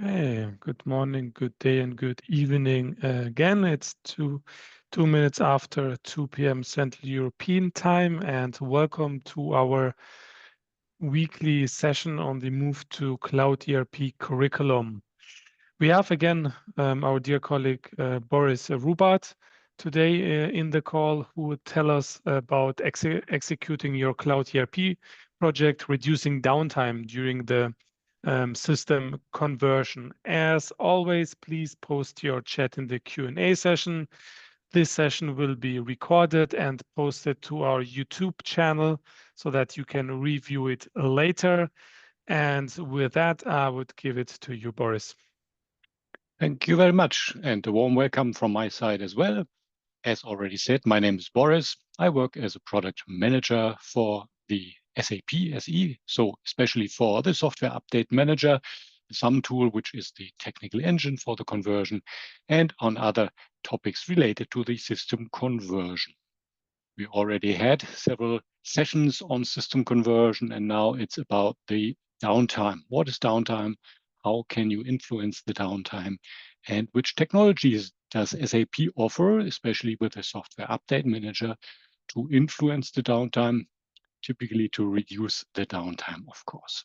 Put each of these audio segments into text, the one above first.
Okay, good morning, good day, and good evening. Again, it's two minutes after 2 p.m. Central European time, and welcome to our weekly session on the move to Cloud ERP curriculum. We have again our dear colleague Boris Rubarth today in the call, who would tell us about executing your Cloud ERP project, reducing downtime during the system conversion. As always, please post your chat in the Q&A session. This session will be recorded and posted to our YouTube channel so that you can review it later. And with that, I would give it to you, Boris. Thank you very much, and a warm welcome from my side as well. As already said, my name is Boris. I work as a product manager for the SAP SE, so especially for the software update manager, some tool which is the technical engine for the conversion, and on other topics related to the system conversion. We already had several sessions on system conversion, and now it's about the downtime. What is downtime? How can you influence the downtime? And which technologies does SAP offer, especially with the software update manager, to influence the downtime, typically to reduce the downtime, of course.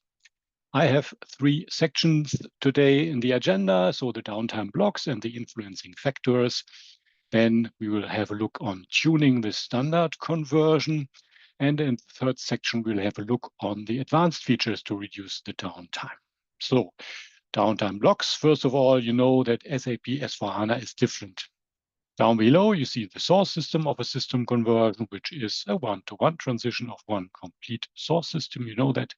I have three sections today in the agenda, so the downtime blocks and the influencing factors. Then we will have a look on tuning the standard conversion. And in the third section, we'll have a look on the advanced features to reduce the downtime. So downtime blocks. First of all, you know that SAP S/4HANA is different. Down below, you see the source system of a system conversion, which is a one-to-one transition of one complete source system. You know that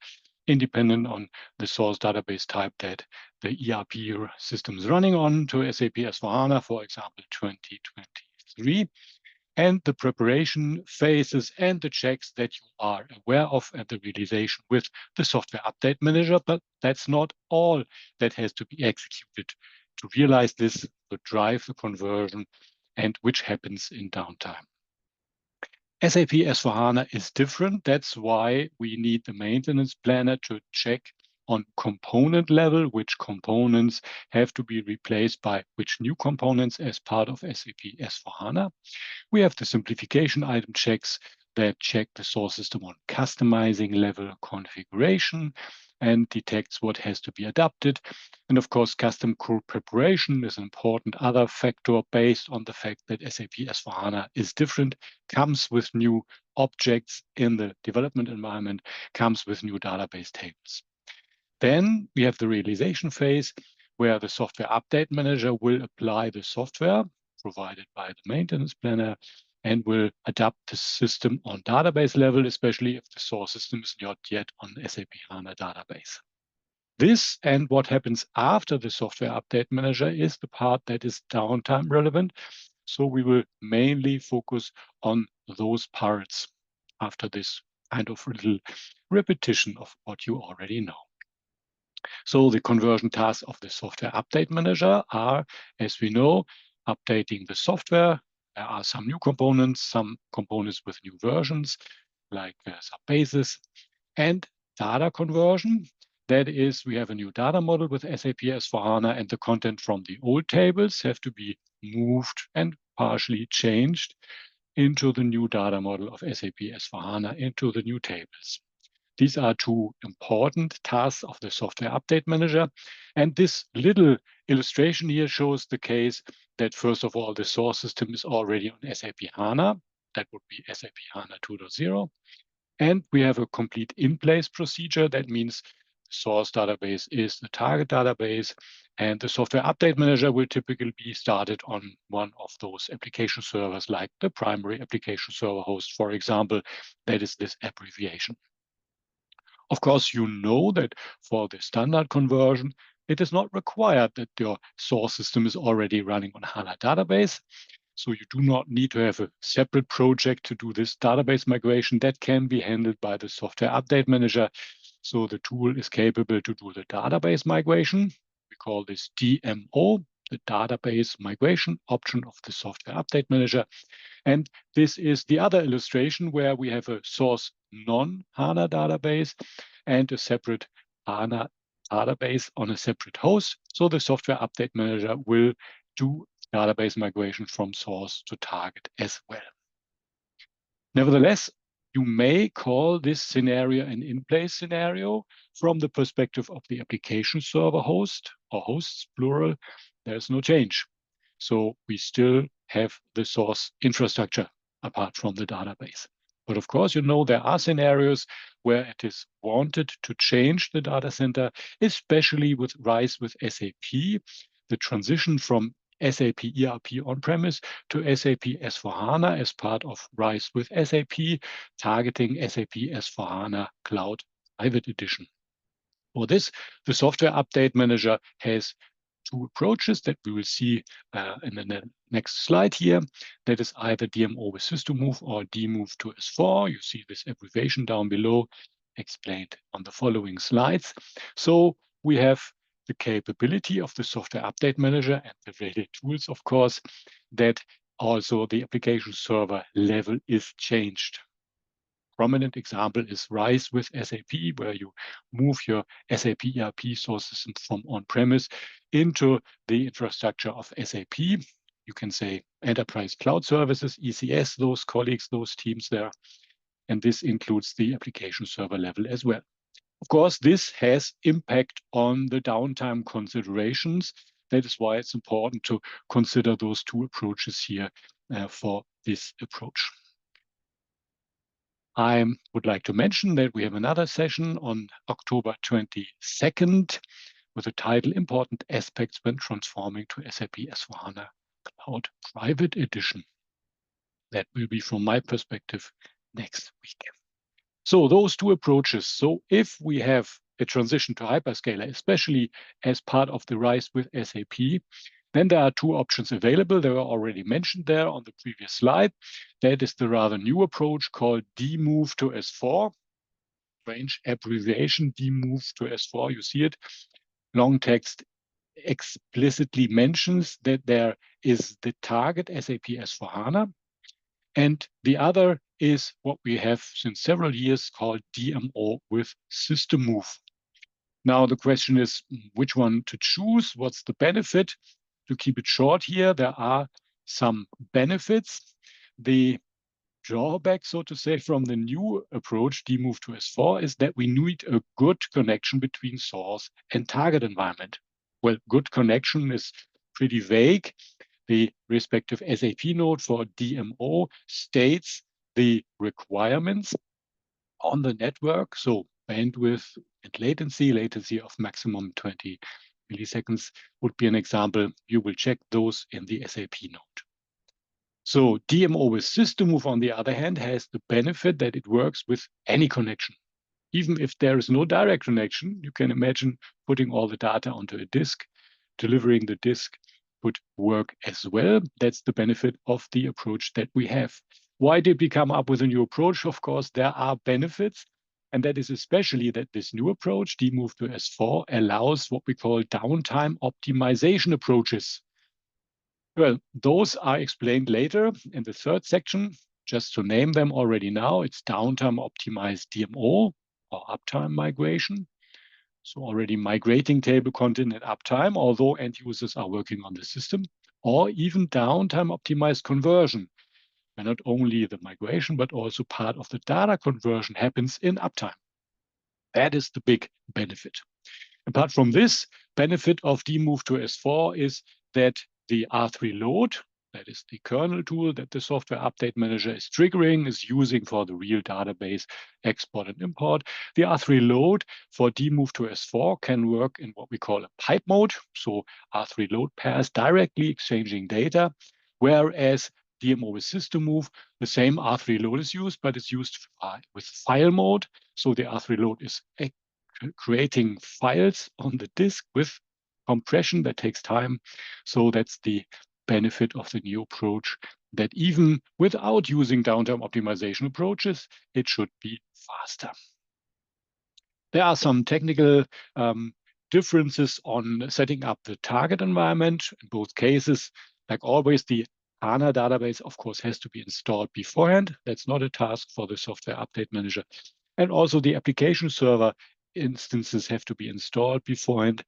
independent on the source database type that the ERP system is running on to SAP S/4HANA, for example, 2023. And the preparation phases and the checks that you are aware of and the realization with the software update manager. But that's not all that has to be executed to realize this, to drive the conversion, and which happens in downtime. SAP S/4HANA is different. That's why we need the maintenance planner to check on component level, which components have to be replaced by which new components as part of SAP S/4HANA. We have the simplification item checks that check the source system on customizing level configuration and detects what has to be adapted. And of course, custom code preparation is an important other factor based on the fact that SAP S/4HANA is different, comes with new objects in the development environment, comes with new database tables. Then we have the realization phase where the software update manager will apply the software provided by the maintenance planner and will adapt the system on database level, especially if the source system is not yet on SAP HANA database. This and what happens after the software update manager is the part that is downtime relevant. So we will mainly focus on those parts after this kind of little repetition of what you already know. So the conversion tasks of the software update manager are, as we know, updating the software. There are some new components, some components with new versions, like some bases, and data conversion. That is, we have a new data model with SAP S/4HANA, and the content from the old tables have to be moved and partially changed into the new data model of SAP S/4HANA into the new tables. These are two important tasks of the software update manager. And this little illustration here shows the case that, first of all, the source system is already on SAP HANA. That would be SAP HANA 2.0. And we have a complete in-place procedure. That means the source database is the target database. And the software update manager will typically be started on one of those application servers, like the primary application server host, for example. That is this abbreviation. Of course, you know that for the standard conversion, it is not required that your source system is already running on HANA database. So you do not need to have a separate project to do this database migration. That can be handled by the software update manager. So the tool is capable to do the database migration. We call this DMO, the database migration option of the software update manager. And this is the other illustration where we have a source non-HANA database and a separate HANA database on a separate host. So the software update manager will do database migration from source to target as well. Nevertheless, you may call this scenario an in-place scenario from the perspective of the application server host or hosts, plural. There's no change. So we still have the source infrastructure apart from the database. But of course, there are scenarios where it is wanted to change the data center, especially with RISE with SAP, the transition from SAP ERP on-premise to SAP S/4HANA as part of RISE with SAP, targeting SAP S/4HANA Cloud Private Edition. For this, the software update manager has two approaches that we will see in the next slide here. That is either DMO with system move or DMove to S4. You see this abbreviation down below explained on the following slides. So we have the capability of the software update manager and the related tools, of course, that also the application server level is changed. Prominent example is RISE with SAP, where you move your SAP ERP source system from on-premise into the infrastructure of SAP. You can say Enterprise Cloud Services, ECS, those colleagues, those teams there. And this includes the application server level as well. Of course, this has impact on the downtime considerations. That is why it's important to consider those two approaches here for this approach. I would like to mention that we have another session on October 22nd with the title Important Aspects when Transforming to SAP S/4HANA Cloud Private Edition. That will be, from my perspective, next week. So those two approaches. So if we have a transition to hyperscaler, especially as part of the RISE with SAP, then there are two options available. They were already mentioned there on the previous slide. That is the rather new approach called DMove to S4. Strange abbreviation, DMove to S4. You see it. Long text explicitly mentions that there is the target SAP S/4HANA. And the other is what we have since several years called DMO with system move. Now the question is which one to choose. What's the benefit? To keep it short here, there are some benefits. The drawback, so to say, from the new approach, DMove to S4, is that we need a good connection between source and target environment. Well, good connection is pretty vague. The respective SAP node for DMO states the requirements on the network. So bandwidth and latency of maximum 20 milliseconds would be an example. You will check those in the SAP node. So DMO with system move, on the other hand, has the benefit that it works with any connection. Even if there is no direct connection, you can imagine putting all the data onto a disk, delivering the disk would work as well. That's the benefit of the approach that we have. Why did we come up with a new approach? Of course, there are benefits. And that is especially that this new approach, DMove to S4, allows what we call downtime optimization approaches. Well, those are explained later in the third section. Just to name them already now, it's downtime optimized DMO or uptime migration. So already migrating table content at uptime, although end users are working on the system, or even downtime optimized conversion, where not only the migration, but also part of the data conversion happens in uptime. That is the big benefit. Apart from this, benefit of DMove to S4 is that the R3 load, that is the kernel tool that the software update manager is triggering, is using for the real database export and import. The R3 load for DMove to S4 can work in what we call a pipe mode. So R3 load pairs directly exchanging data, whereas DMO with system move, the same R3 load is used, but it's used with file mode. So the R3 load is creating files on the disk with compression that takes time. So that's the benefit of the new approach, that even without using downtime optimization approaches, it should be faster. There are some technical differences on setting up the target environment. In both cases, like always, the HANA database, of course, has to be installed beforehand. That's not a task for the software update manager. And also the application server instances have to be installed beforehand.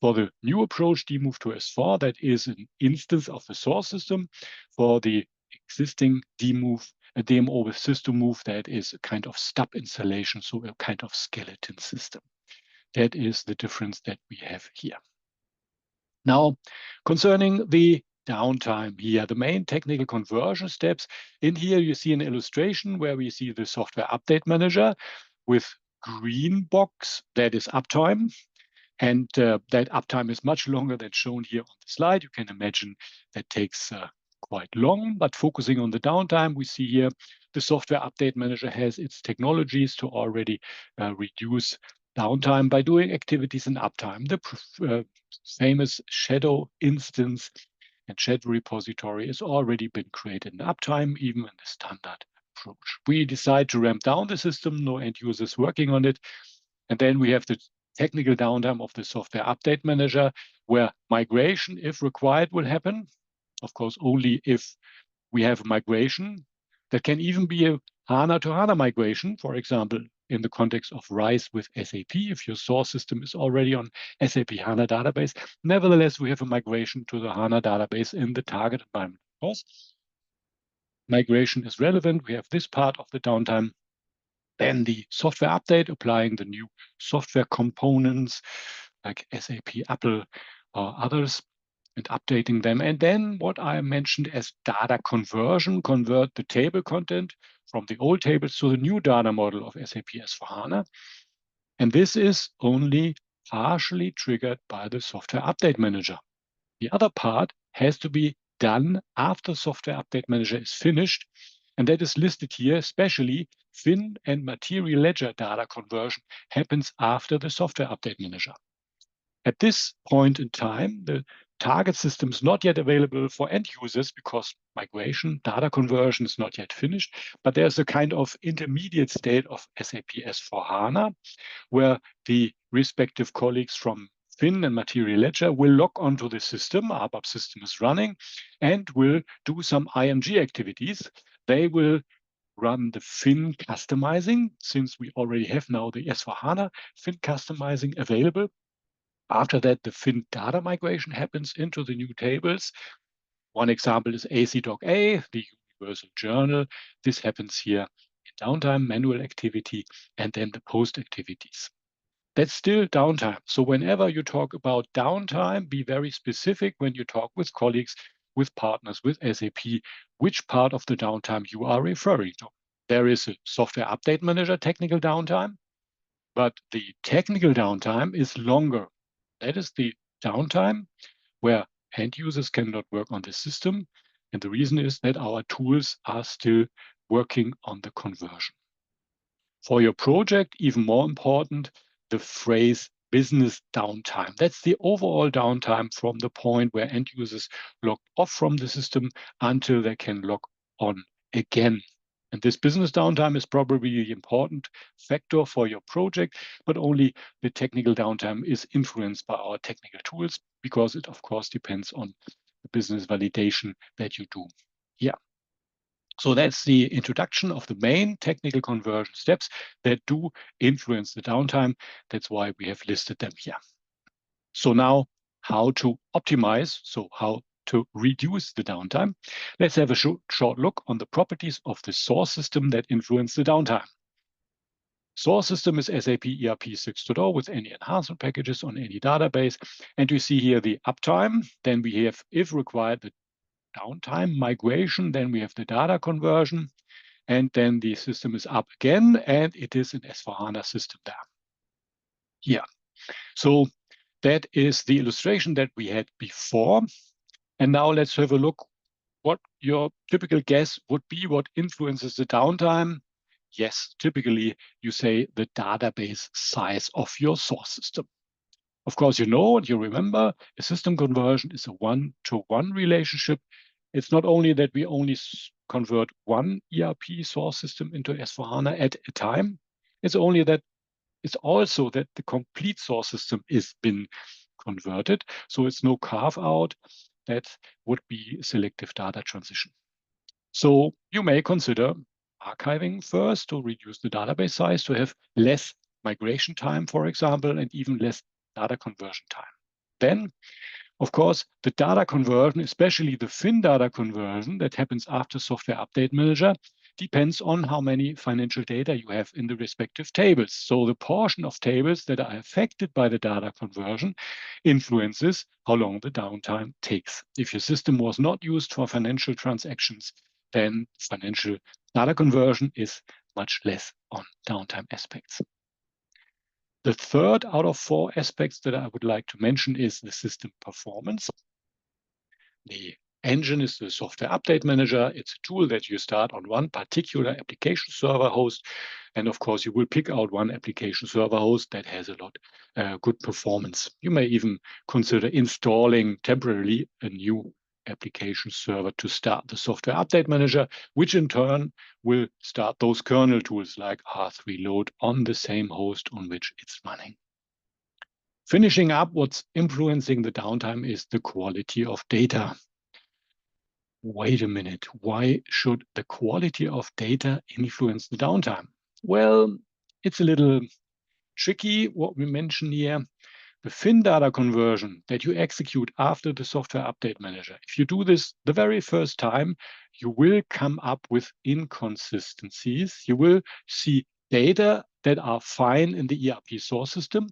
For the new approach, demove to S4, that is an instance of the source system. For the existing DMO with system move, that is a kind of stub installation, so a kind of skeleton system. That is the difference that we have here. Now, concerning the downtime here, the main technical conversion steps. In here, you see an illustration where we see the software update manager with green box, that is uptime. And that uptime is much longer than shown here on the slide. You can imagine that takes quite long, but focusing on the downtime, we see here the software update manager has its technologies to already reduce downtime by doing activities in uptime. The famous shadow instance and shadow repository has already been created in uptime, even in the standard approach. We decide to ramp down the system, no end users working on it. And then we have the technical downtime of the software update manager, where migration, if required, will happen. Of course, only if we have a migration. That can even be a HANA to HANA migration, for example, in the context of RISE with SAP, if your source system is already on SAP HANA database. Nevertheless, we have a migration to the HANA database in the target environment. Of course, migration is relevant. We have this part of the downtime. Then the software update, applying the new software components like SAP, Apple, or others, and updating them. And then what I mentioned as data conversion, convert the table content from the old tables to the new data model of SAP S/4HANA. And this is only partially triggered by the software update manager. The other part has to be done after software update manager is finished. And that is listed here, especially Fin and material ledger data conversion happens after the software update manager. At this point in time, the target system is not yet available for end users because migration, data conversion is not yet finished, but there's a kind of intermediate state of SAP S/4HANA where the respective colleagues from Fin and Material Ledger will log onto the system, ABAP system is running, and will do some IMG activities. They will run the Fin customizing, since we already have now the S/4HANA Fin customizing available. After that, the Fin data migration happens into the new tables. One example is AC.A, the universal journal. This happens here in downtime, manual activity, and then the post activities. That's still downtime. So whenever you talk about downtime, be very specific when you talk with colleagues, with partners, with SAP, which part of the downtime you are referring to. There is a software update manager technical downtime, but the technical downtime is longer. That is the downtime where end users cannot work on the system. And the reason is that our tools are still working on the conversion. For your project, even more important, the phrase business downtime. That's the overall downtime from the point where end users log off from the system until they can log on again. And this business downtime is probably the important factor for your project, but only the technical downtime is influenced by our technical tools because it, of course, depends on the business validation that you do here. So that's the introduction of the main technical conversion steps that do influence the downtime. That's why we have listed them here. So now how to optimize, so how to reduce the downtime. Let's have a short look on the properties of the source system that influence the downtime. Source system is SAP ERP 6.0 with any enhancement packages on any database. And you see here the uptime. Then we have, if required, the downtime migration. Then we have the data conversion. And then the system is up again, and it is an S/4HANA system there. Here. So that is the illustration that we had before. And now let's have a look what your typical guess would be, what influences the downtime. Yes, typically you say the database size of your source system. Of course, you know and you remember a system conversion is a one-to-one relationship. It's not only that we only convert one ERP source system into S/4HANA at a time. It's also that the complete source system is been converted. So it's no carve out. That would be selective data transition. So you may consider archiving first to reduce the database size to have less migration time, for example, and even less data conversion time. Then, of course, the data conversion, especially the thin data conversion that happens after Software Update Manager, depends on how many financial data you have in the respective tables. So the portion of tables that are affected by the data conversion influences how long the downtime takes. If your system was not used for financial transactions, then financial data conversion is much less on downtime aspects. The third out of 4 aspects that I would like to mention is the system performance. The engine is the Software Update Manager. It's a tool that you start on one particular application server host. And of course, you will pick out one application server host that has a lot good performance. You may even consider installing temporarily a new application server to start the Software Update Manager, which in turn will start those kernel tools like R3 load on the same host on which it's running. Finishing up, what's influencing the downtime is the quality of data. Wait a minute, why should the quality of data influence the downtime? Well, it's a little tricky what we mention here. The thin data conversion that you execute after the Software Update Manager, if you do this the very first time, you will come up with inconsistencies. You will see data that are fine in the ERP source system,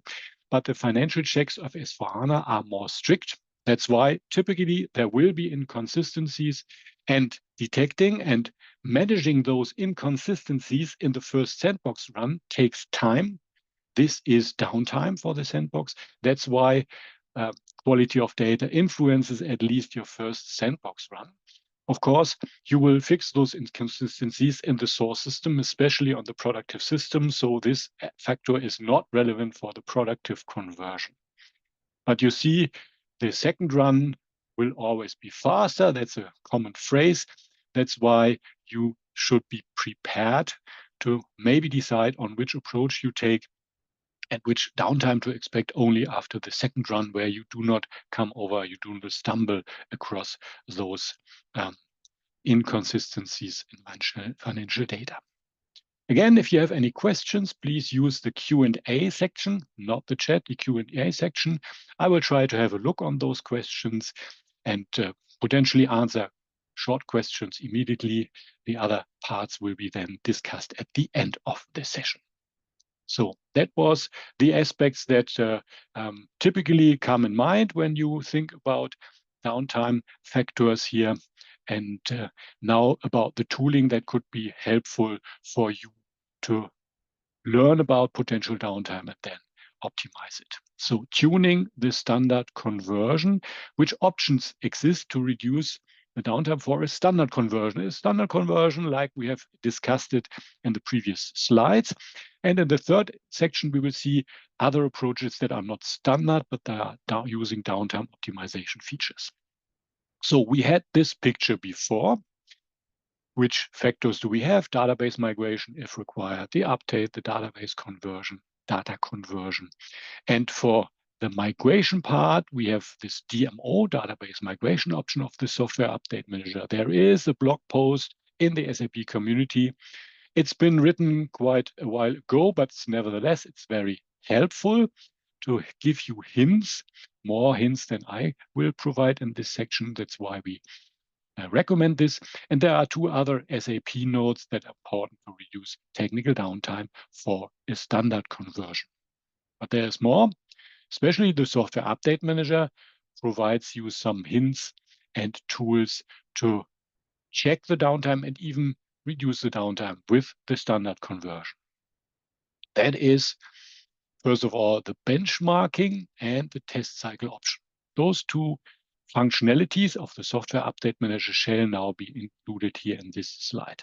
but the financial checks of S/4HANA are more strict. That's why typically there will be inconsistencies, and detecting and managing those inconsistencies in the first sandbox run takes time. This is downtime for the sandbox. That's why quality of data influences at least your first sandbox run. Of course, you will fix those inconsistencies in the source system, especially on the productive system. So this factor is not relevant for the productive conversion. But you see, the second run will always be faster. That's a common phrase. That's why you should be prepared to maybe decide on which approach you take and which downtime to expect only after the second run, where you do not come over, you do not stumble across those inconsistencies in financial data. Again, if you have any questions, please use the Q&A section, not the chat, the Q&A section. I will try to have a look on those questions and potentially answer short questions immediately. The other parts will be then discussed at the end of the session. So that was the aspects that typically come in mind when you think about downtime factors here. And now about the tooling that could be helpful for you to learn about potential downtime and then optimize it. So tuning the standard conversion, which options exist to reduce the downtime for a standard conversion? A standard conversion, like we have discussed it in the previous slides. And in the third section, we will see other approaches that are not standard, but they are using downtime optimization features. So we had this picture before. Which factors do we have? Database migration, if required, the update, the database conversion, data conversion. And for the migration part, we have this DMO, database migration option of the Software Update Manager. There is a blog post in the SAP community. It's been written quite a while ago, but nevertheless, it's very helpful to give you hints, more hints than I will provide in this section. That's why we recommend this. And there are 2 other SAP notes that are important to reduce technical downtime for a standard conversion. But there's more. Especially the Software Update Manager provides you some hints and tools to check the downtime and even reduce the downtime with the standard conversion. That is, first of all, the benchmarking and the test cycle option. Those 2 functionalities of the Software Update Manager shall now be included here in this slide.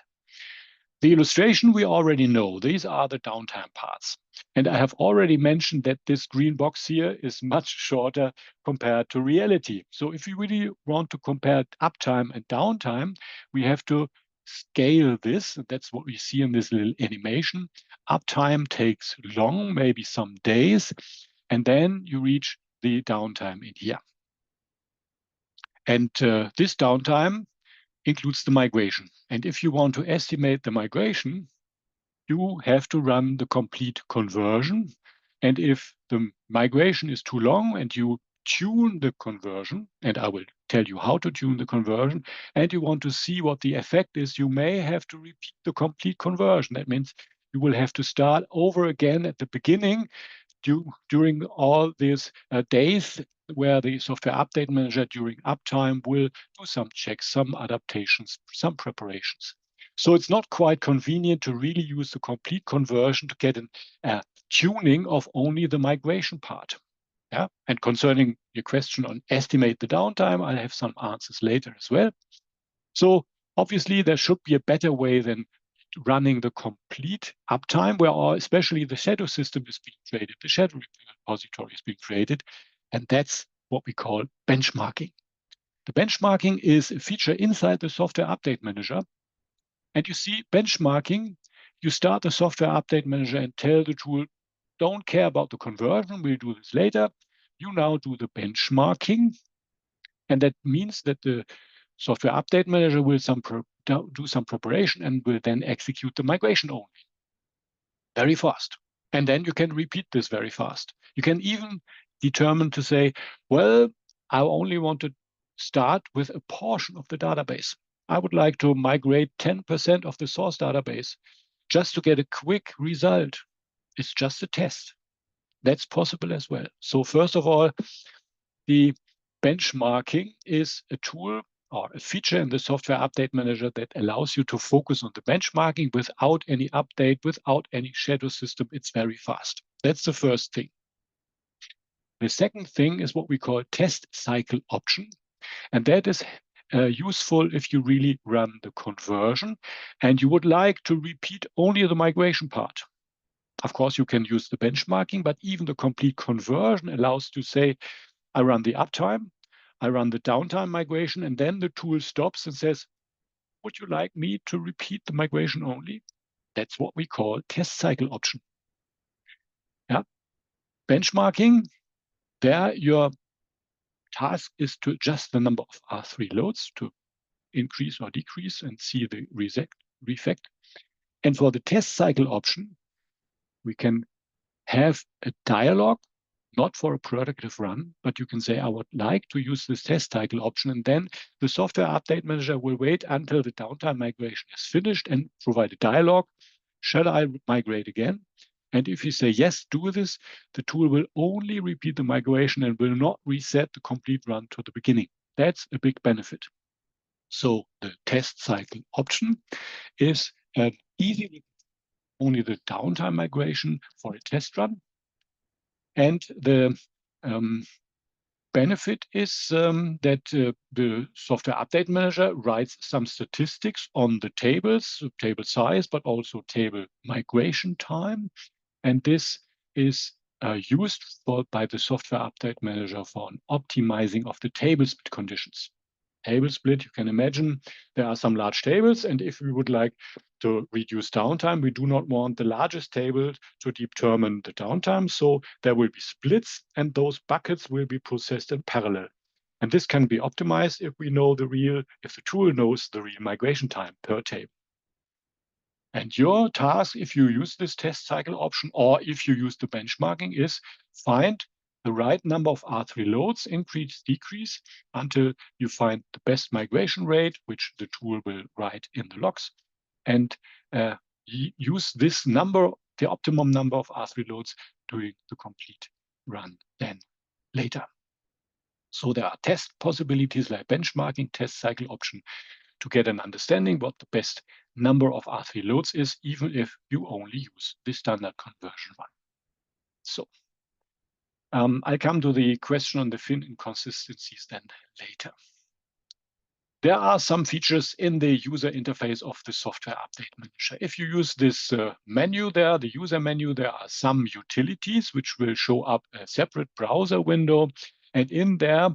The illustration we already know. These are the downtime parts. And I have already mentioned that this green box here is much shorter compared to reality. So if you really want to compare uptime and downtime, we have to scale this. That's what we see in this little animation. Uptime takes long, maybe some days, and then you reach the downtime in here. And this downtime includes the migration. And if you want to estimate the migration, you have to run the complete conversion. And if the migration is too long and you tune the conversion, and I will tell you how to tune the conversion, and you want to see what the effect is, you may have to repeat the complete conversion. That means you will have to start over again at the beginning during all these days where the software update manager during uptime will do some checks, some adaptations, some preparations. So it's not quite convenient to really use the complete conversion to get a tuning of only the migration part. Yeah, and concerning your question on estimate the downtime, I'll have some answers later as well. So obviously there should be a better way than running the complete uptime where especially the shadow system is being created, the shadow repository is being created, and that's what we call benchmarking. The benchmarking is a feature inside the software update manager. And you see benchmarking, you start the software update manager and tell the tool, don't care about the conversion, we'll do this later. You now do the benchmarking. And that means that the software update manager will do some preparation and will then execute the migration only very fast. And then you can repeat this very fast. You can even determine to say, well, I only want to start with a portion of the database. I would like to migrate 10% of the source database just to get a quick result. It's just a test. That's possible as well. So first of all, the benchmarking is a tool or a feature in the software update manager that allows you to focus on the benchmarking without any update, without any shadow system. It's very fast. That's the first thing. The second thing is what we call test cycle option. And that is useful if you really run the conversion and you would like to repeat only the migration part. Of course, you can use the benchmarking, but even the complete conversion allows to say, I run the uptime, I run the downtime migration, and then the tool stops and says, would you like me to repeat the migration only? That's what we call test cycle option. Yeah. Benchmarking, there your task is to adjust the number of R3 loads to increase or decrease and see the refect. And for the test cycle option, we can have a dialog, not for a productive run, but you can say, I would like to use this test cycle option. And then the software update manager will wait until the downtime migration is finished and provide a dialog. Shall I migrate again? And if you say, yes, do this, the tool will only repeat the migration and will not reset the complete run to the beginning. That's a big benefit. So the test cycle option is an easy, only the downtime migration for a test run. And the benefit is that the software update manager writes some statistics on the tables, table size, but also table migration time. And this is used by the software update manager for an optimizing of the table split conditions. Table split, you can imagine there are some large tables, and if we would like to reduce downtime, we do not want the largest table to determine the downtime. So there will be splits, and those buckets will be processed in parallel. And this can be optimized if the tool knows the real migration time per table. And your task, if you use this test cycle option, or if you use the benchmarking, is find the right number of R3 loads, increase, decrease, until you find the best migration rate, which the tool will write in the logs, and use this number, the optimum number of R3 loads, during the complete run then later. So there are test possibilities like benchmarking, test cycle option, to get an understanding what the best number of R3 loads is, even if you only use the standard conversion one. So I'll come to the question on the fin inconsistencies then later. There are some features in the user interface of the software update manager. If you use this menu there, the user menu, there are some utilities which will show up a separate browser window. And in there,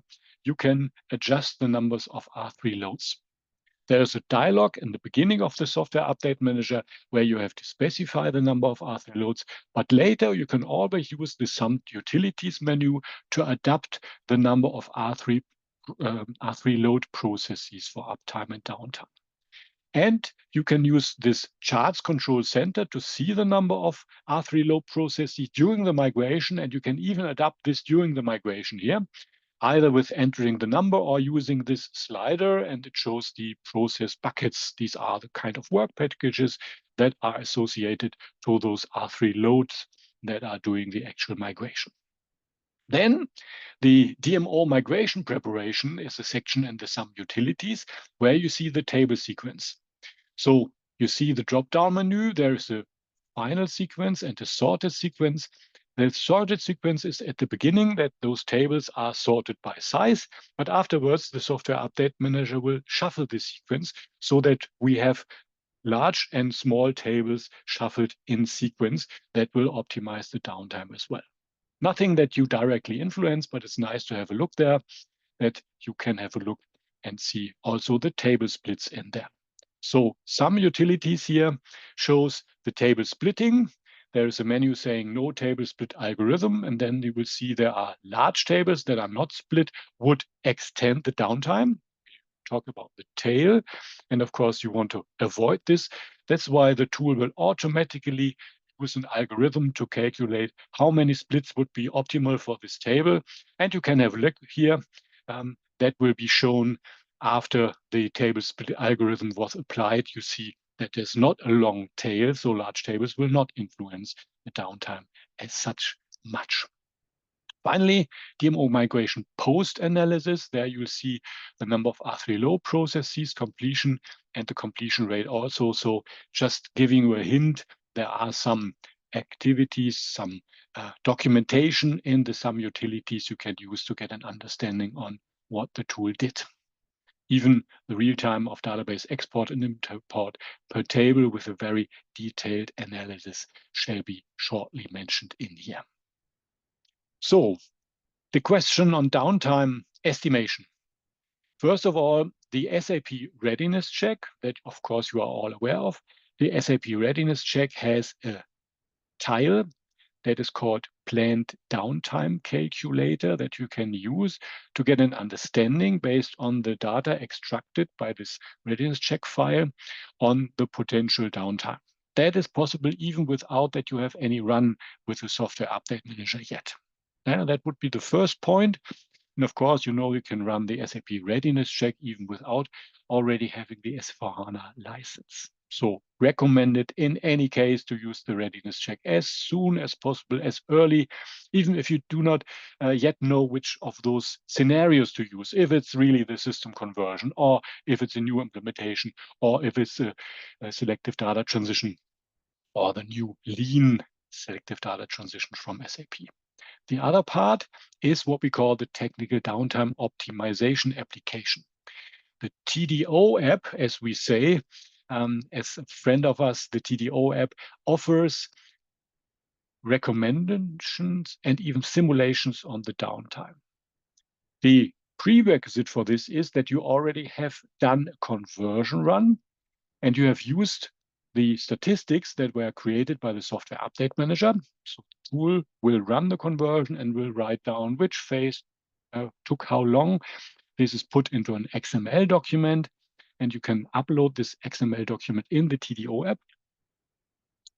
you can adjust the numbers of R3 loads. There's a dialog in the beginning of the software update manager where you have to specify the number of R3 loads, but later you can always use the summed utilities menu to adapt the number of R3 load processes for uptime and downtime. And you can use this charts control center to see the number of R3 load processes during the migration. And you can even adapt this during the migration here, either with entering the number or using this slider, and it shows the process buckets. These are the kind of work packages that are associated to those R3 loads that are doing the actual migration. Then the DMO migration preparation is a section in the SAM utilities where you see the table sequence. So you see the drop-down menu, there is a final sequence and a sorted sequence. The sorted sequence is at the beginning, that those tables are sorted by size, but afterwards the software update manager will shuffle the sequence so that we have large and small tables shuffled in sequence that will optimize the downtime as well. Nothing that you directly influence, but it's nice to have a look there, that you can have a look and see also the table splits in there. So some utilities here shows the table splitting. There is a menu saying no table split algorithm, and then you will see there are large tables that are not split, would extend the downtime. Talk about the tail, and of course you want to avoid this. That's why the tool will automatically use an algorithm to calculate how many splits would be optimal for this table. And you can have a look here. That will be shown after the table split algorithm was applied. You see that there's not a long tail, so large tables will not influence the downtime as such much. Finally, DMO migration post-analysis. There you'll see the number of R3 low processes, completion, and the completion rate also. So just giving you a hint, there are some activities, some documentation in the SAM utilities you can use to get an understanding on what the tool did. Even the real time of database export and import per table with a very detailed analysis shall be shortly mentioned in here. So the question on downtime estimation. First of all, the SAP readiness check that, of course, you are all aware of. The SAP readiness check has a tile that is called planned downtime calculator that you can use to get an understanding based on the data extracted by this readiness check file on the potential downtime. That is possible even without that you have any run with the software update manager yet. That would be the first point. And of course, you know you can run the SAP readiness check even without already having the S/4HANA license. So recommended in any case to use the readiness check as soon as possible, as early, even if you do not yet know which of those scenarios to use, if it's really the system conversion, or if it's a new implementation, or if it's a selective data transition, or the new lean selective data transition from SAP. The other part is what we call the technical downtime optimization application. The TDO app, as we say, as a friend of us, the TDO app offers recommendations and even simulations on the downtime. The prerequisite for this is that you already have done a conversion run and you have used the statistics that were created by the software update manager. So the tool will run the conversion and will write down which phase took how long. This is put into an XML document, and you can upload this XML document in the TDO app.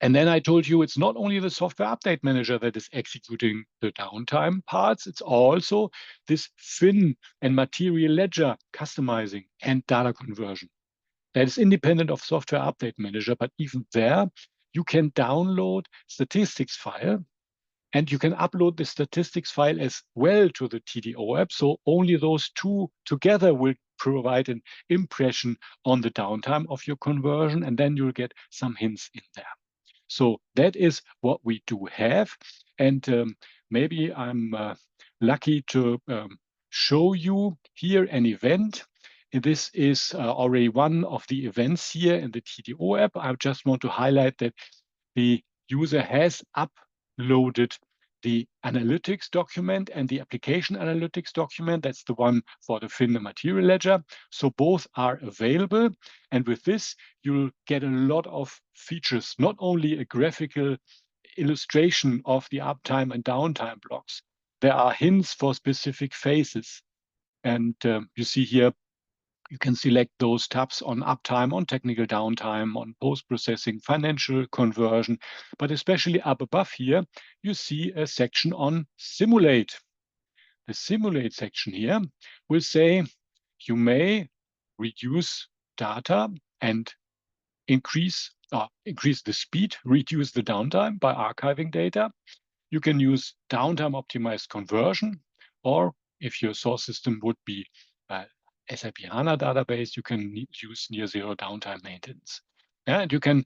And then I told you it's not only the software update manager that is executing the downtime parts, it's also this fin and material ledger customizing and data conversion. That is independent of software update manager, but even there, you can download statistics file and you can upload the statistics file as well to the TDO app. So only those two together will provide an impression on the downtime of your conversion, and then you'll get some hints in there. So that is what we do have. And maybe I'm lucky to show you here an event. This is already one of the events here in the TDO app. I just want to highlight that the user has uploaded the analytics document and the application analytics document. That's the one for the fin and material ledger. So both are available. And with this, you'll get a lot of features, not only a graphical illustration of the uptime and downtime blocks. There are hints for specific phases. And you see here You can select those tabs on uptime, on technical downtime, on post-processing, financial conversion, but especially up above here, you see a section on simulate. The simulate section here will say you may reduce data and increase the speed, reduce the downtime by archiving data. You can use downtime optimized conversion, or if your source system would be SAP HANA database, you can use near zero downtime maintenance. Yeah, and you can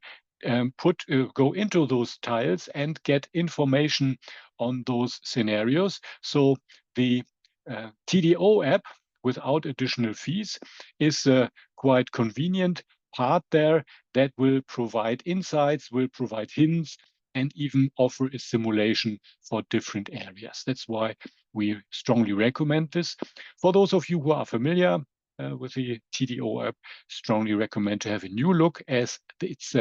go into those tiles and get information on those scenarios. So the TDO app without additional fees is a quite convenient part there that will provide insights, will provide hints, and even offer a simulation for different areas. That's why we strongly recommend this. For those of you who are familiar with the TDO app, strongly recommend to have a new look, as it's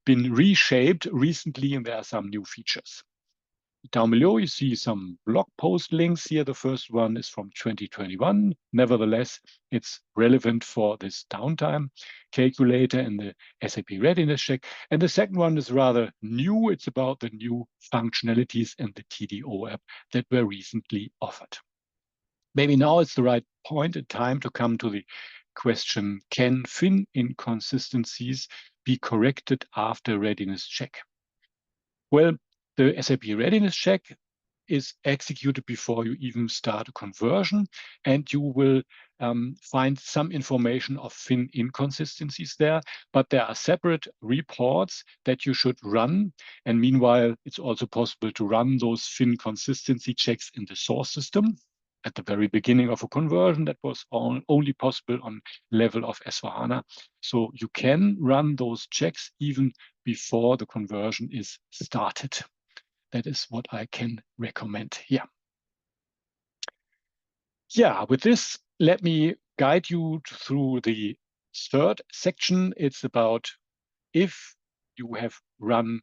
been reshaped recently and there are some new features. Down below, you see some blog post links here. The first one is from 2021. Nevertheless, it's relevant for this downtime calculator and the SAP readiness check. And the second one is rather new. It's about the new functionalities in the TDO app that were recently offered. Maybe now it's the right point in time to come to the question, can FIN inconsistencies be corrected after readiness check? Well, the SAP readiness check is executed before you even start a conversion, and you will find some information of FIN inconsistencies there, but there are separate reports that you should run. And meanwhile, it's also possible to run those FIN consistency checks in the source system. At the very beginning of a conversion, that was only possible on level of S/4HANA. So you can run those checks even before the conversion is started. That is what I can recommend here. Yeah, with this, let me guide you through the third section. It's about if you have run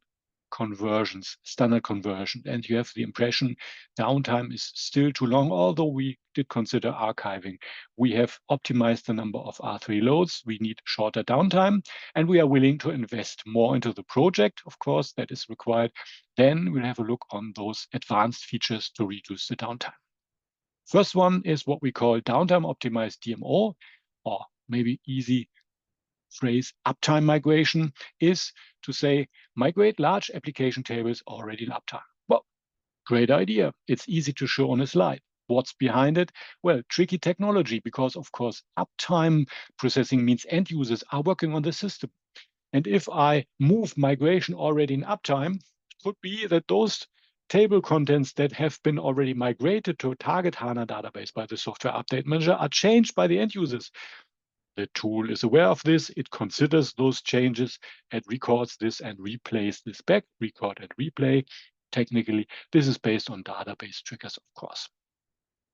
conversions, standard conversion, and you have the impression downtime is still too long, although we did consider archiving. We have optimized the number of R3 loads. We need shorter downtime, and we are willing to invest more into the project. Of course, that is required. Then we'll have a look on those advanced features to reduce the downtime. First one is what we call downtime optimized DMO, or maybe easy phrase uptime migration, is to say migrate large application tables already in uptime. Well, great idea. It's easy to show on a slide. What's behind it? Well, tricky technology, because of course uptime processing means end users are working on the system. And if I move migration already in uptime, it could be that those table contents that have been already migrated to a target HANA database by the software update manager are changed by the end users. The tool is aware of this. It considers those changes and records this and replays this back, record and replay. Technically, this is based on database triggers, of course.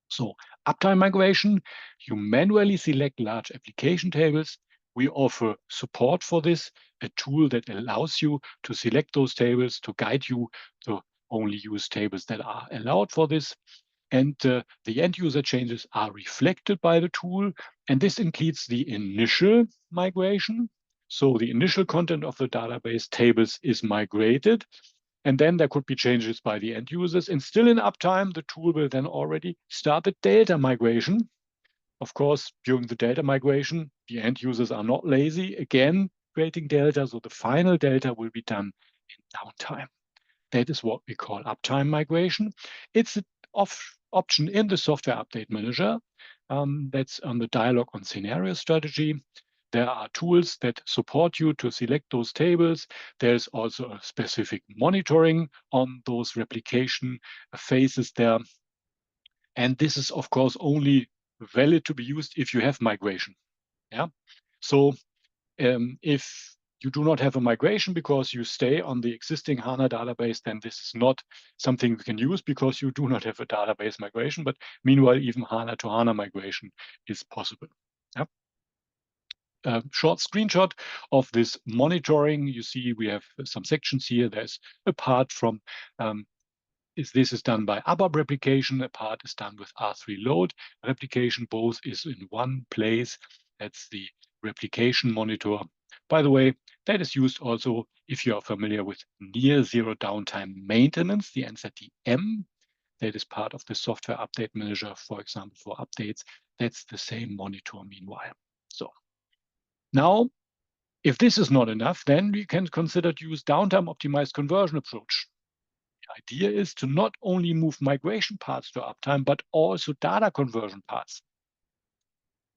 So uptime migration, you manually select large application tables. We offer support for this, a tool that allows you to select those tables, to guide you to only use tables that are allowed for this. And the end user changes are reflected by the tool. And this includes the initial migration. So the initial content of the database tables is migrated. And then there could be changes by the end users. And still in uptime, the tool will then already start the data migration. Of course, during the data migration, the end users are not lazy. Again, creating delta. So the final delta will be done in downtime. That is what we call uptime migration. It's an option in the software update manager. That's on the dialog on scenario strategy. There are tools that support you to select those tables. There's also a specific monitoring on those replication phases there. And this is, of course, only valid to be used if you have migration. Yeah. So if you do not have a migration because you stay on the existing HANA database, then this is not something you can use because you do not have a database migration. But meanwhile, even HANA to HANA migration is possible. Yeah. A short screenshot of this monitoring. You see we have some sections here. There's apart from this is done by ABAP replication, a part is done with R3 load replication. Both is in one place. That's the replication monitor. By the way, that is used also if you are familiar with near zero downtime maintenance, the NZDM. That is part of the software update manager, for example, for updates. That's the same monitor meanwhile. So now, if this is not enough, then we can consider to use downtime optimized conversion approach. The idea is to not only move migration parts to uptime, but also data conversion parts,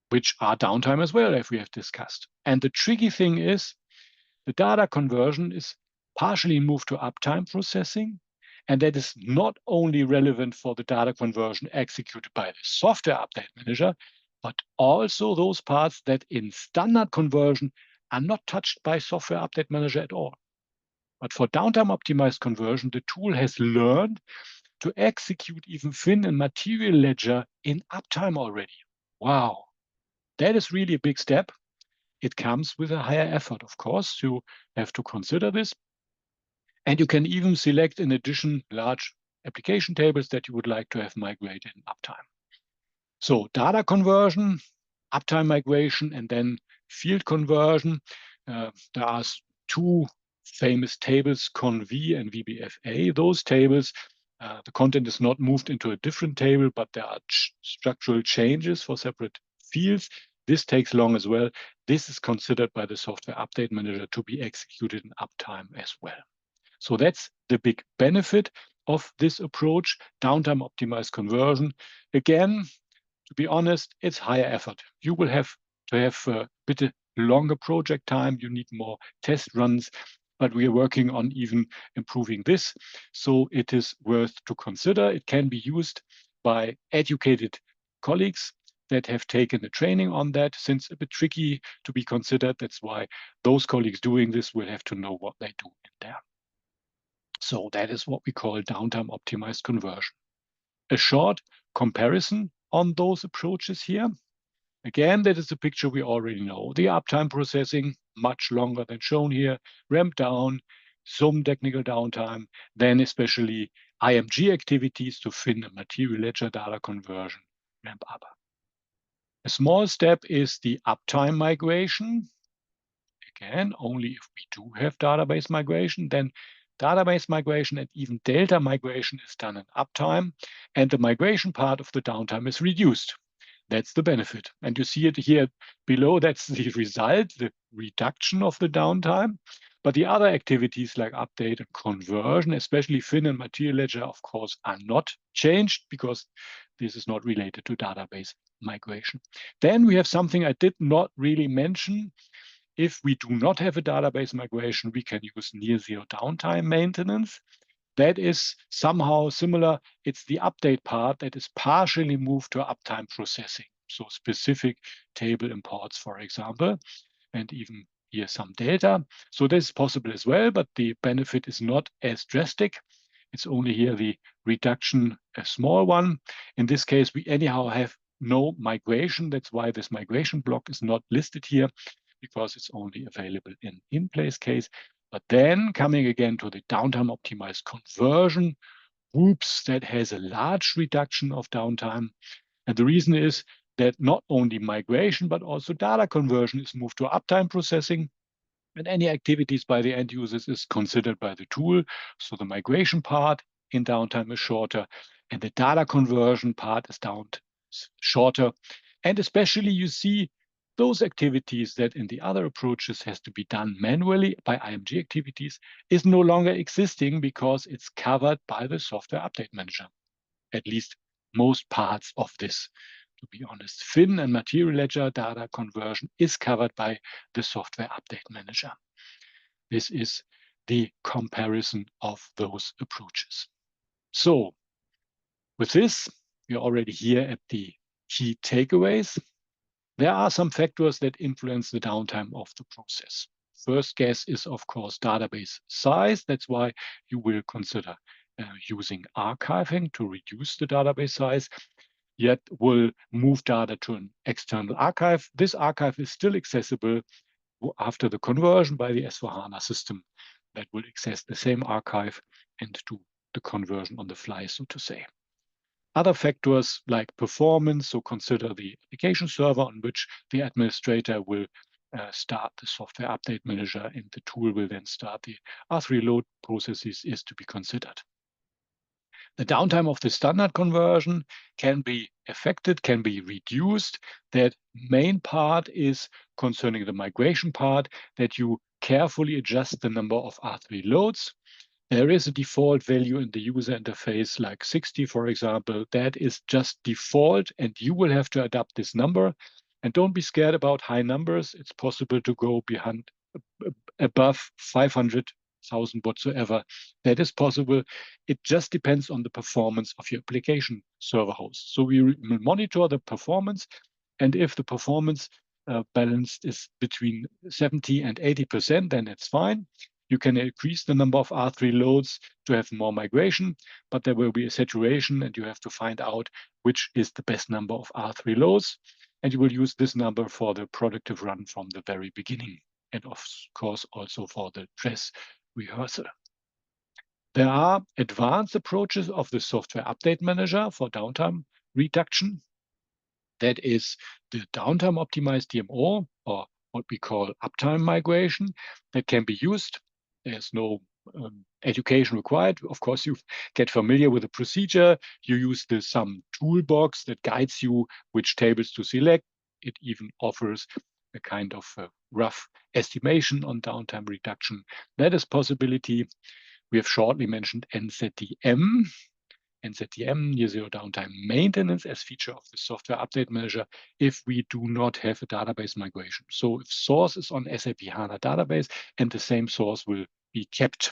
which are downtime as well, as we have discussed. And the tricky thing is the data conversion is partially moved to uptime processing, and that is not only relevant for the data conversion executed by the software update manager, but also those parts that in standard conversion are not touched by software update manager at all. But for downtime optimized conversion, the tool has learned to execute even fin and material ledger in uptime already. Wow, that is really a big step. It comes with a higher effort, of course. You have to consider this. And you can even select, in addition, large application tables that you would like to have migrated in uptime. So data conversion, uptime migration, and then field conversion. There are two famous tables, conv and VBFA. Those tables, the content is not moved into a different table, but there are structural changes for separate fields. This takes long as well. This is considered by the software update manager to be executed in uptime as well. So that's the big benefit of this approach, downtime optimized conversion. Again, to be honest, it's higher effort. You will have to have a bit longer project time. You need more test runs, but we are working on even improving this. So it is worth to consider. It can be used by educated colleagues that have taken the training on that. Since it's a bit tricky to be considered, that's why those colleagues doing this will have to know what they do in there. So that is what we call downtime optimized conversion. A short comparison on those approaches here. Again, that is a picture we already know. The uptime processing, much longer than shown here, ramp down, some technical downtime, then especially IMG activities to fin and material ledger data conversion, ramp up. A small step is the uptime migration. Again, only if we do have database migration, then database migration and even delta migration is done in uptime, and the migration part of the downtime is reduced. That's the benefit. And you see it here below, that's the result, the reduction of the downtime. But the other activities like update and conversion, especially fin and material ledger, of course, are not changed because this is not related to database migration. Then we have something I did not really mention. If we do not have a database migration, we can use near zero downtime maintenance. That is somehow similar. It's the update part that is partially moved to uptime processing. So specific table imports, for example, and even here some data. So this is possible as well, but the benefit is not as drastic. It's only here the reduction, a small one. In this case, we anyhow have no migration. That's why this migration block is not listed here, because it's only available in in-place case. But then coming again to the downtime optimized conversion, whoops, that has a large reduction of downtime. And the reason is that not only migration, but also data conversion is moved to uptime processing. And any activities by the end users is considered by the tool. So the migration part in downtime is shorter, and the data conversion part is shorter. And especially you see those activities that in the other approaches has to be done manually by IMG activities is no longer existing because it's covered by the software update manager. At least most parts of this, to be honest. Fin and material ledger data conversion is covered by the software update manager. This is the comparison of those approaches. So with this, we're already here at the key takeaways. There are some factors that influence the downtime of the process. First guess is, of course, database size. That's why you will consider using archiving to reduce the database size, yet will move data to an external archive. This archive is still accessible after the conversion by the S/4HANA system that will access the same archive and do the conversion on the fly, so to say. Other factors like performance, so consider the application server on which the administrator will start the software update manager, and the tool will then start the R3 load processes, is to be considered. The downtime of the standard conversion can be affected, can be reduced. That main part is concerning the migration part, that you carefully adjust the number of R3 loads. There is a default value in the user interface, like 60, for example. That is just default, and you will have to adapt this number. And don't be scared about high numbers. It's possible to go above 500,000 whatsoever. That is possible. It just depends on the performance of your application server host. So we monitor the performance, and if the performance balanced is between 70 and 80%, then it's fine. You can increase the number of R3 loads to have more migration, but there will be a saturation, and you have to find out which is the best number of R3 loads. And you will use this number for the productive run from the very beginning, and of course also for the dress rehearsal. There are advanced approaches of the software update manager for downtime reduction. That is the downtime optimized DMO, or what we call uptime migration, that can be used. There's no education required. Of course, you get familiar with the procedure. You use the SUM toolbox that guides you which tables to select. It even offers a kind of rough estimation on downtime reduction. That is possibility. We have shortly mentioned NZDM. NZDM, near zero downtime maintenance, as feature of the software update manager if we do not have a database migration. So if source is on SAP HANA database and the same source will be kept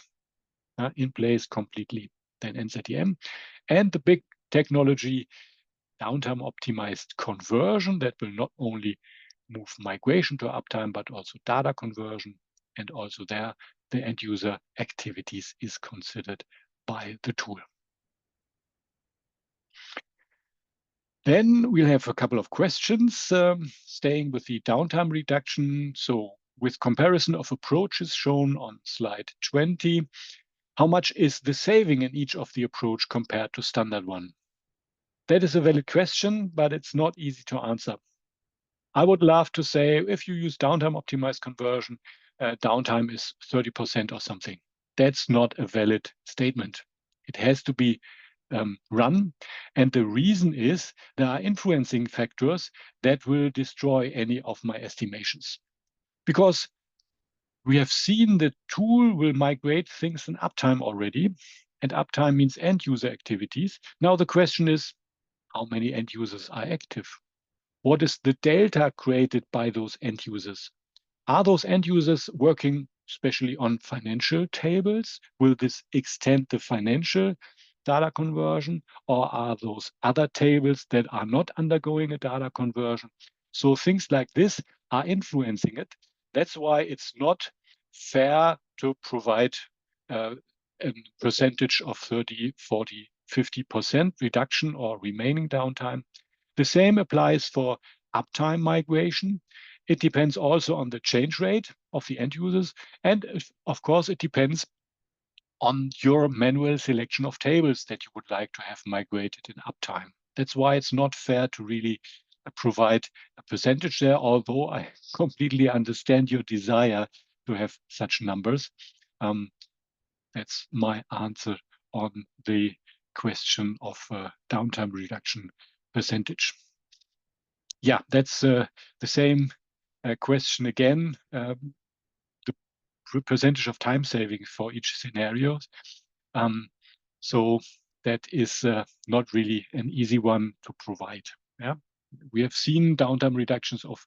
in place completely, then NZDM. And the big technology, downtime optimized conversion, that will not only move migration to uptime, but also data conversion. And also there, the end user activities is considered by the tool. Then we'll have a couple of questions staying with the downtime reduction. So with comparison of approaches shown on slide 20, how much is the saving in each of the approach compared to standard one? That is a valid question, but it's not easy to answer. I would love to say if you use downtime optimized conversion, downtime is 30% or something. That's not a valid statement. It has to be run. And the reason is there are influencing factors that will destroy any of my estimations. Because we have seen the tool will migrate things in uptime already, and uptime means end user activities. Now the question is, how many end users are active? What is the delta created by those end users? Are those end users working especially on financial tables? Will this extend the financial data conversion, or are those other tables that are not undergoing a data conversion? So things like this are influencing it. That's why it's not fair to provide a percentage of 30, 40, 50% reduction or remaining downtime. The same applies for uptime migration. It depends also on the change rate of the end users. And of course, it depends on your manual selection of tables that you would like to have migrated in uptime. That's why it's not fair to really provide a percentage there, although I completely understand your desire to have such numbers. That's my answer on the question of downtime reduction percentage. Yeah, that's the same question again. The percentage of time saving for each scenario. So that is not really an easy one to provide. Yeah, we have seen downtime reductions of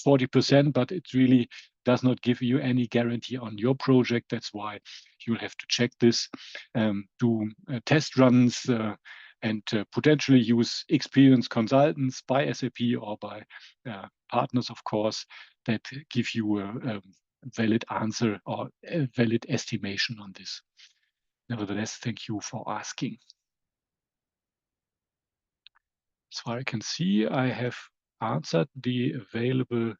40%, but it really does not give you any guarantee on your project. That's why you'll have to check this, do test runs, and potentially use experienced consultants by SAP or by partners, of course, that give you a valid answer or a valid estimation on this. Nevertheless, thank you for asking. As far as I can see, I have answered the available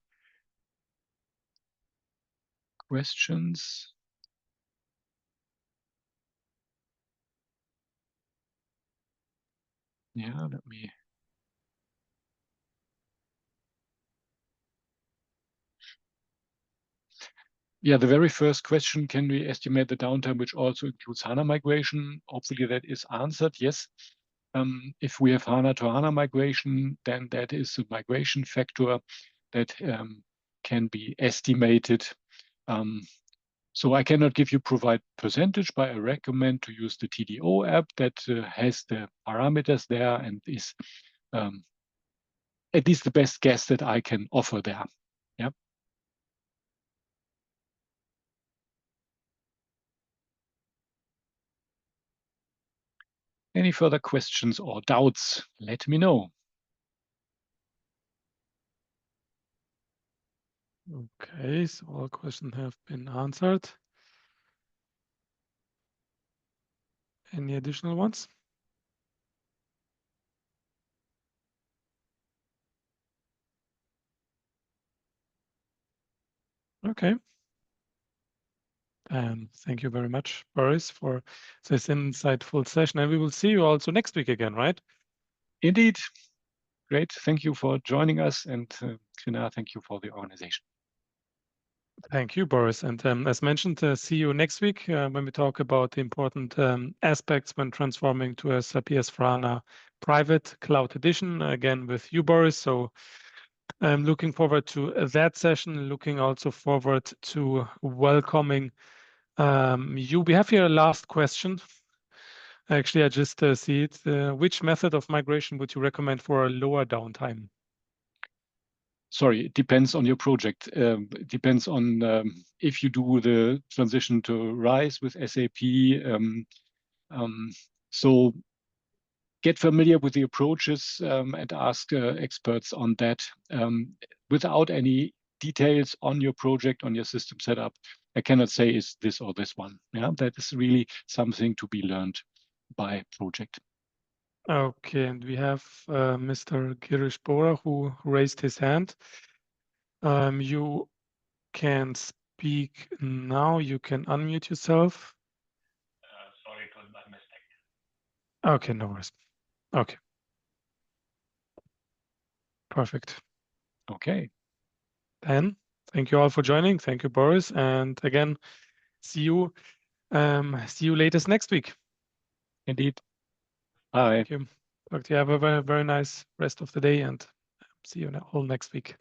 questions. Yeah, let me. Yeah, the very first question, can we estimate the downtime, which also includes HANA migration? Hopefully that is answered, yes. If we have HANA to HANA migration, then that is a migration factor that can be estimated. So I cannot give you provide percentage, but I recommend to use the TDO app that has the parameters there and is at least the best guess that I can offer there. Yeah. Any further questions or doubts, let me know. Okay, so all questions have been answered. Any additional ones? Okay. Thank you very much, Boris, for this insightful session. And we will see you also next week again, right? Indeed. Great. Thank you for joining us. And Krenar, thank you for the organization. Thank you, Boris. And as mentioned, see you next week when we talk about the important aspects when transforming to SAP S/4HANA Private Cloud Edition, again with you, Boris. So I'm looking forward to that session, looking also forward to welcoming you. We have here a last question. Actually, I just see it. Which method of migration would you recommend for a lower downtime? Sorry, it depends on your project. It depends on if you do the transition to RISE with SAP. So get familiar with the approaches and ask experts on that. Without any details on your project, on your system setup, I cannot say is this or this one. Yeah, that is really something to be learned by project. Okay, and we have Mr. Girish Bora who raised his hand. You can speak now. You can unmute yourself. Sorry, it was my mistake. Okay, no worries. Okay. Perfect. Okay. Then, thank you all for joining. Thank you, Boris. And again, see you latest next week. Indeed. Bye. Thank you. Talk to you. Have a very, very nice rest of the day and see you all next week.